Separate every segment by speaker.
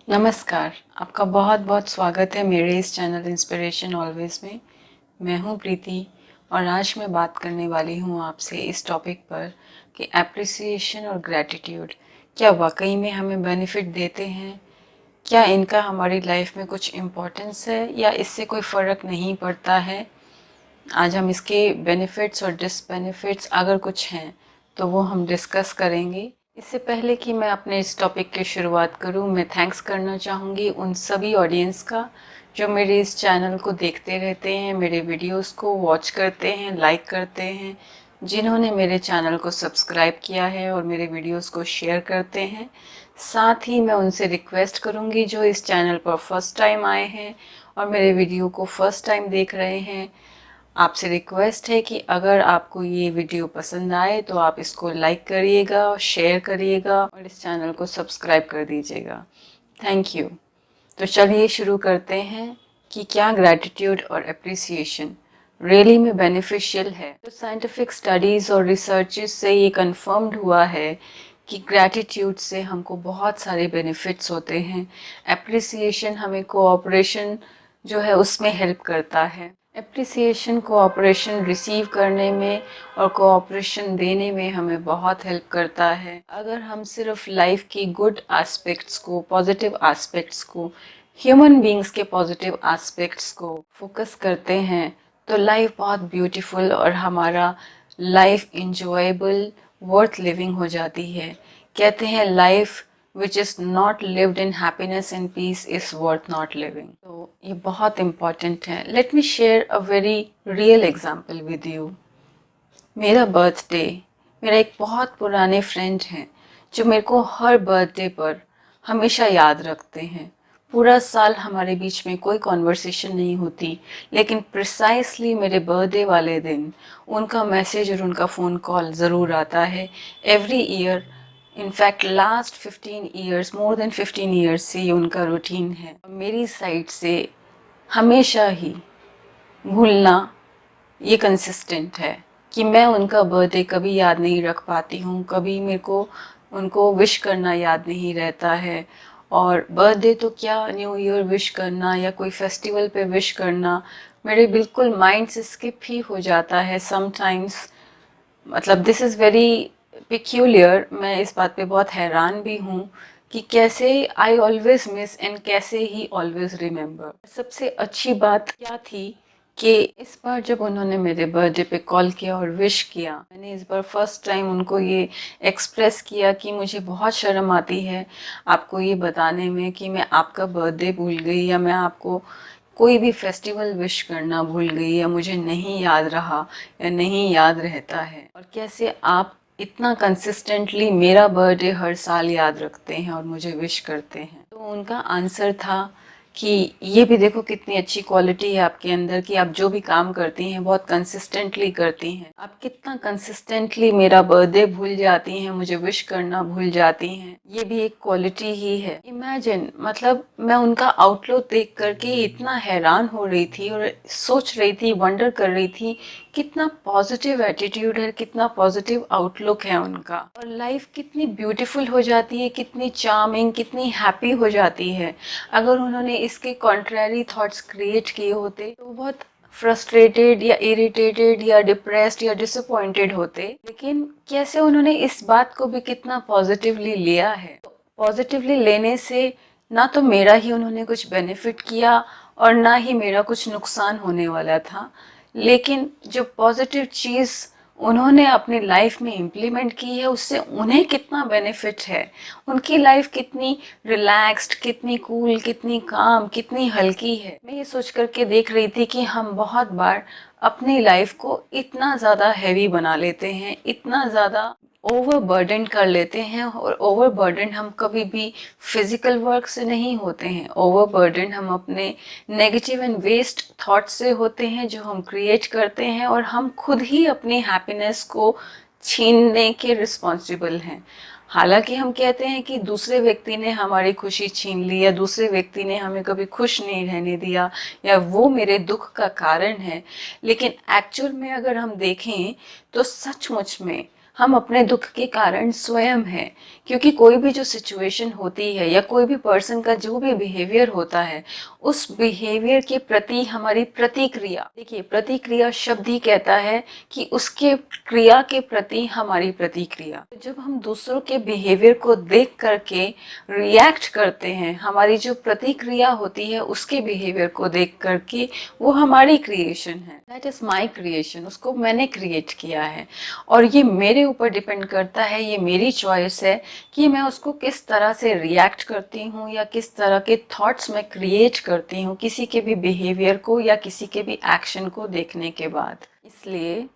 Speaker 1: नमस्कार, आपका बहुत बहुत स्वागत है मेरे इस चैनल इंस्पिरेशन ऑलवेज में। मैं हूँ प्रीति और आज मैं बात करने वाली हूँ आपसे इस टॉपिक पर कि एप्रिसिएशन और ग्रैटिट्यूड क्या वाकई में हमें बेनिफिट देते हैं। क्या इनका हमारी लाइफ में कुछ इम्पोर्टेंस है या इससे कोई फ़र्क नहीं पड़ता है। आज हम इसके बेनिफिट्स और डिसबेनिफिट्स अगर कुछ हैं तो वो हम डिस्कस करेंगे। इससे पहले कि मैं अपने इस टॉपिक की शुरुआत करूं, मैं थैंक्स करना चाहूँगी उन सभी ऑडियंस का जो मेरे इस चैनल को देखते रहते हैं, मेरे वीडियोस को वॉच करते हैं, लाइक करते हैं, जिन्होंने मेरे चैनल को सब्सक्राइब किया है और मेरे वीडियोस को शेयर करते हैं। साथ ही मैं उनसे रिक्वेस्ट करूँगी जो इस चैनल पर फर्स्ट टाइम आए हैं और मेरे वीडियो को फर्स्ट टाइम देख रहे हैं, आपसे रिक्वेस्ट है कि अगर आपको ये वीडियो पसंद आए तो आप इसको लाइक करिएगा, शेयर करिएगा और इस चैनल को सब्सक्राइब कर दीजिएगा। Thank you. तो चलिए शुरू करते हैं कि क्या ग्रैटिट्यूड और अप्रिसिएशन रियली में बेनिफिशियल है। तो साइंटिफिक स्टडीज़ और रिसर्चेस से ये कंफर्म्ड हुआ है कि ग्रैटिट्यूड से हमको बहुत सारे बेनिफिट्स होते हैं। अप्रिसिएशन हमें कोऑपरेशन जो है उसमें हेल्प करता है। एप्रिसिएशन कोऑपरेशन रिसीव करने में और कोऑपरेशन देने में हमें बहुत हेल्प करता है। अगर हम सिर्फ लाइफ की गुड एस्पेक्ट्स को, पॉजिटिव एस्पेक्ट्स को, ह्यूमन बीइंग्स के पॉजिटिव एस्पेक्ट्स को फोकस करते हैं तो लाइफ बहुत ब्यूटीफुल और हमारा लाइफ इंजॉयबल, वर्थ लिविंग हो जाती है। कहते हैं life which is not lived in happiness and peace is worth not living। तो ये बहुत इम्पॉर्टेंट है। Let me share a very real example with you. मेरा बर्थडे, मेरा एक बहुत पुराने फ्रेंड हैं जो मेरे को हर बर्थडे पर हमेशा याद रखते हैं। पूरा साल हमारे बीच में कोई कॉन्वर्सेशन नहीं होती, लेकिन प्रिसाइसली मेरे बर्थडे वाले दिन उनका मैसेज और उनका फ़ोन कॉल ज़रूर आता है every year. In fact last 15 years, more than 15 years से ये उनका रूटीन है। मेरी साइड से हमेशा ही भूलना ये कंसिस्टेंट है कि मैं उनका बर्थडे कभी याद नहीं रख पाती हूँ, कभी मेरे को उनको विश करना याद नहीं रहता है। और बर्थडे तो क्या, न्यू ईयर विश करना या कोई फेस्टिवल पे विश करना मेरे बिल्कुल माइंड से स्किप ही हो जाता है समटाइम्स। मतलब दिस इज़ वेरी पिक्यूलियर। मैं इस बात पे बहुत हैरान भी हूँ कि कैसे आई ऑलवेज मिस एंड कैसे ही ऑलवेज रिमेम्बर। सबसे अच्छी बात क्या थी कि इस बार जब उन्होंने मेरे बर्थडे पे कॉल किया और विश किया, मैंने इस बार फर्स्ट टाइम उनको ये एक्सप्रेस किया कि मुझे बहुत शर्म आती है आपको ये बताने में कि मैं आपका बर्थडे भूल गई या मैं आपको कोई भी फेस्टिवल विश करना भूल गई या मुझे नहीं याद रहा या नहीं याद रहता है। और कैसे आप इतना कंसिस्टेंटली मेरा बर्थडे हर साल याद रखते हैं और मुझे विश करते हैं। तो उनका आंसर था कि ये भी देखो कितनी अच्छी क्वालिटी है आपके अंदर कि आप जो भी काम करती हैं बहुत कंसिस्टेंटली करती हैं। आप कितना कंसिस्टेंटली मेरा बर्थडे भूल जाती हैं, मुझे विश करना भूल जाती हैं, ये भी एक क्वालिटी ही है। इमेजिन, मतलब मैं उनका आउटलुक देख करके इतना हैरान हो रही थी और सोच रही थी, वंडर कर रही थी कितना पॉजिटिव एटीट्यूड है, कितना पॉजिटिव आउटलुक है उनका, और लाइफ कितनी ब्यूटीफुल हो जाती है, कितनी चार्मिंग, कितनी हैप्पी हो जाती है। अगर उन्होंने इसके कॉन्ट्ररी थॉट्स क्रिएट किए होते तो बहुत फ्रस्ट्रेटेड या इरिटेटेड या डिप्रेस्ड या डिसअपॉइंटेड होते। लेकिन कैसे उन्होंने इस बात को भी कितना पॉजिटिवली लिया है। पॉजिटिवली लेने से ना तो मेरा ही उन्होंने कुछ बेनिफिट किया और ना ही मेरा कुछ नुकसान होने वाला था, लेकिन जो पॉजिटिव चीज़ उन्होंने अपनी लाइफ में इम्प्लीमेंट की है उससे उन्हें कितना बेनिफिट है। उनकी लाइफ कितनी रिलैक्स्ड, कितनी कूल, कितनी काम, कितनी हल्की है। मैं ये सोच करके देख रही थी कि हम बहुत बार अपनी लाइफ को इतना ज़्यादा हैवी बना लेते हैं, इतना ज़्यादा ओवरबर्डन कर लेते हैं। और ओवरबर्डन हम कभी भी फिजिकल वर्क से नहीं होते हैं, ओवरबर्डन हम अपने नेगेटिव एंड वेस्ट थॉट से होते हैं जो हम क्रिएट करते हैं, और हम खुद ही अपनी हैप्पीनेस को छीनने के रिस्पॉन्सिबल हैं। हालांकि हम कहते हैं कि दूसरे व्यक्ति ने हमारी खुशी छीन ली या दूसरे व्यक्ति ने हमें कभी खुश नहीं रहने दिया या वो मेरे दुख का कारण है, लेकिन एक्चुअल में अगर हम देखें तो सचमुच में हम अपने दुख के कारण स्वयं हैं, क्योंकि कोई भी जो सिचुएशन होती है या कोई भी पर्सन का जो भी बिहेवियर होता है, उस बिहेवियर के प्रति हमारी प्रतिक्रिया, देखिए प्रतिक्रिया शब्द ही कहता है कि उसके क्रिया के प्रति हमारी प्रतिक्रिया। जब हम दूसरों के बिहेवियर को देख करके रिएक्ट करते हैं, हमारी जो प्रतिक्रिया होती है उसके बिहेवियर को देख करके, वो हमारी क्रिएशन है, दैट इज माई क्रिएशन, उसको मैंने क्रिएट किया है और ये मेरे ऊपर डिपेंड करता है, ये मेरी चॉइस है कि मैं उसको किस तरह से रिएक्ट करती हूँ या किस तरह के थॉट्स मैं क्रिएट करती हूँ किसी के भी बिहेवियर को या किसी के भी एक्शन को देखने के बाद। इसलिए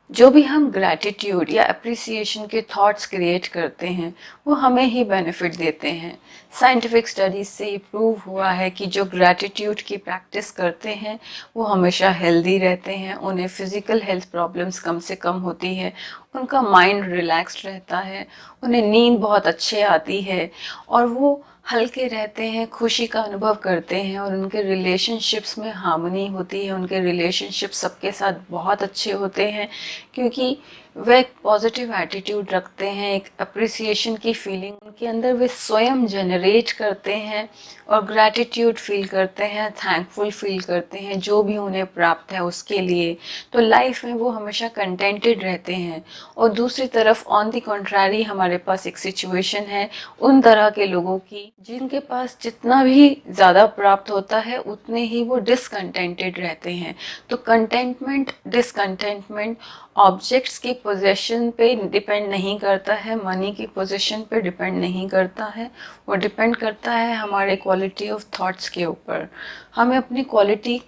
Speaker 1: जो भी हम ग्रैटिट्यूड या अप्रिसिएशन के थॉट्स क्रिएट करते हैं वो हमें ही बेनिफिट देते हैं। साइंटिफिक स्टडीज से ये प्रूव हुआ है कि जो ग्रैटिट्यूड की प्रैक्टिस करते हैं वो हमेशा हेल्दी रहते हैं, उन्हें फिज़िकल हेल्थ प्रॉब्लम्स कम से कम होती है, उनका माइंड रिलैक्स्ड रहता है, उन्हें नींद बहुत अच्छे आती है और वो हल्के रहते हैं, खुशी का अनुभव करते हैं और उनके रिलेशनशिप्स में हार्मनी होती है, उनके रिलेशनशिप सबके साथ बहुत अच्छे होते हैं क्योंकि वह एक पॉजिटिव एटीट्यूड रखते हैं, एक अप्रिसिएशन की फीलिंग उनके अंदर वे स्वयं जनरेट करते हैं और ग्रैटिट्यूड फील करते हैं, थैंकफुल फील करते हैं जो भी उन्हें प्राप्त है उसके लिए। तो लाइफ में वो हमेशा कंटेंटेड रहते हैं। और दूसरी तरफ ऑन दी कॉन्ट्ररी हमारे पास एक सिचुएशन है उन तरह के लोगों की जिनके पास जितना भी ज़्यादा प्राप्त होता है उतने ही वो डिसकंटेंटेड रहते हैं। तो कंटेंटमेंट, डिसकंटेंटमेंट ऑब्जेक्ट्स की पोजेशन पे डिपेंड नहीं करता है, मनी की पोजेशन पे डिपेंड नहीं करता है, वो डिपेंड करता है हमारे क्वालिटी ऑफ थॉट्स के ऊपर। हमें अपनी क्वालिटी,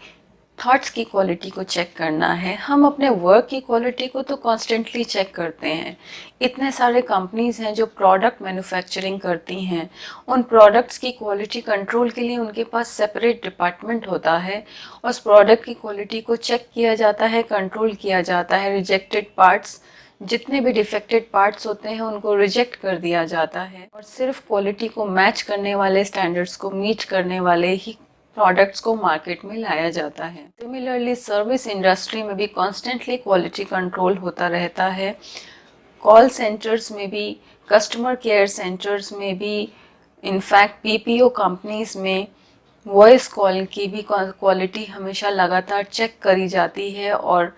Speaker 1: थॉट्स की क्वालिटी को चेक करना है। हम अपने वर्क की क्वालिटी को तो कॉन्स्टेंटली चेक करते हैं। इतने सारे कंपनीज़ हैं जो प्रोडक्ट मैन्युफैक्चरिंग करती हैं, उन प्रोडक्ट्स की क्वालिटी कंट्रोल के लिए उनके पास सेपरेट डिपार्टमेंट होता है और उस प्रोडक्ट की क्वालिटी को चेक किया जाता है, कंट्रोल किया जाता है। रिजेक्टेड पार्ट्स, जितने भी डिफेक्टेड पार्ट्स होते हैं उनको रिजेक्ट कर दिया जाता है और सिर्फ क्वालिटी को मैच करने वाले, स्टैंडर्ड्स को मीट करने वाले ही प्रोडक्ट्स को मार्केट में लाया जाता है। सिमिलरली सर्विस इंडस्ट्री में भी कॉन्स्टेंटली क्वालिटी कंट्रोल होता रहता है। कॉल सेंटर्स में भी, कस्टमर केयर सेंटर्स में भी, इनफैक्ट पीपीओ कंपनीज में वॉइस कॉल की भी क्वालिटी हमेशा लगातार चेक करी जाती है और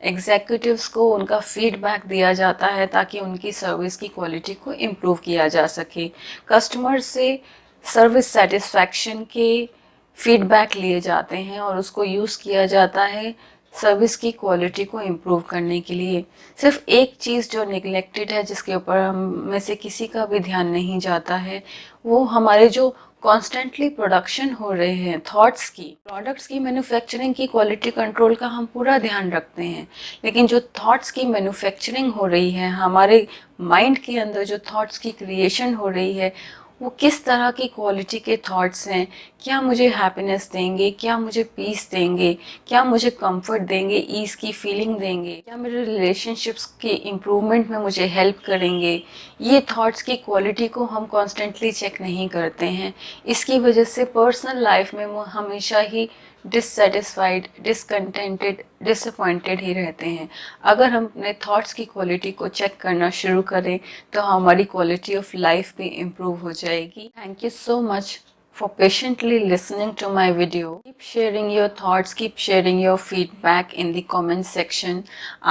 Speaker 1: एग्जीक्यूटिव्स को उनका फीडबैक दिया जाता है ताकि उनकी सर्विस की क्वालिटी को इम्प्रूव किया जा सके। कस्टमर से सर्विस सेटिस्फैक्शन के फीडबैक लिए जाते हैं और उसको यूज़ किया जाता है सर्विस की क्वालिटी को इम्प्रूव करने के लिए। सिर्फ एक चीज़ जो निगलेक्टेड है, जिसके ऊपर हम में से किसी का भी ध्यान नहीं जाता है, वो हमारे जो कॉन्स्टेंटली प्रोडक्शन हो रहे हैं थॉट्स की, प्रोडक्ट्स की मैन्युफैक्चरिंग की क्वालिटी कंट्रोल का हम पूरा ध्यान रखते हैं, लेकिन जो थॉट्स की मैन्युफैक्चरिंग हो रही है, हमारे माइंड के अंदर जो थॉट्स की क्रिएशन हो रही है, वो किस तरह की क्वालिटी के थॉट्स हैं, क्या मुझे हैप्पीनेस देंगे, क्या मुझे पीस देंगे, क्या मुझे कंफर्ट देंगे, ईज़ की फीलिंग देंगे, क्या मेरे रिलेशनशिप्स के इम्प्रूवमेंट में मुझे हेल्प करेंगे। ये थॉट्स की क्वालिटी को हम कॉन्स्टेंटली चेक नहीं करते हैं। इसकी वजह से पर्सनल लाइफ में वो हमेशा ही डिससेटिस्फाइड, डिसकंटेंटेड, डिसअपॉइंटेड ही रहते हैं। अगर हम अपने थॉट्स की क्वालिटी को चेक करना शुरू करें तो हमारी क्वालिटी ऑफ लाइफ भी इम्प्रूव हो जाएगी। Thank you so much for patiently listening to my video. Keep sharing your thoughts, keep sharing your feedback in the comment section.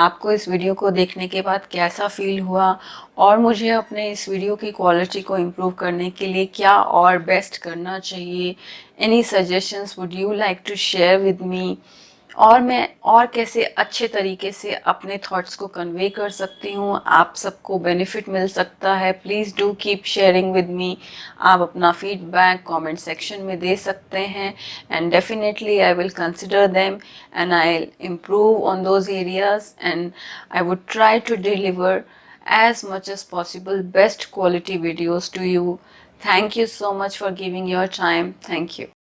Speaker 1: आपको इस वीडियो को देखने के बाद कैसा फील हुआ और मुझे अपने इस वीडियो की क्वालिटी को इम्प्रूव करने के लिए क्या और बेस्ट करना चाहिए, any suggestions would you like to share with me, और मैं और कैसे अच्छे तरीके से अपने थॉट्स को कन्वे कर सकती हूँ, आप सबको बेनिफिट मिल सकता है। Please do keep sharing with me. आप अपना फीडबैक कमेंट सेक्शन में दे सकते हैं and definitely I will consider them and I will improve on those areas and I would try to deliver as much as possible best quality videos to you. Thank you so much for giving your time. Thank you.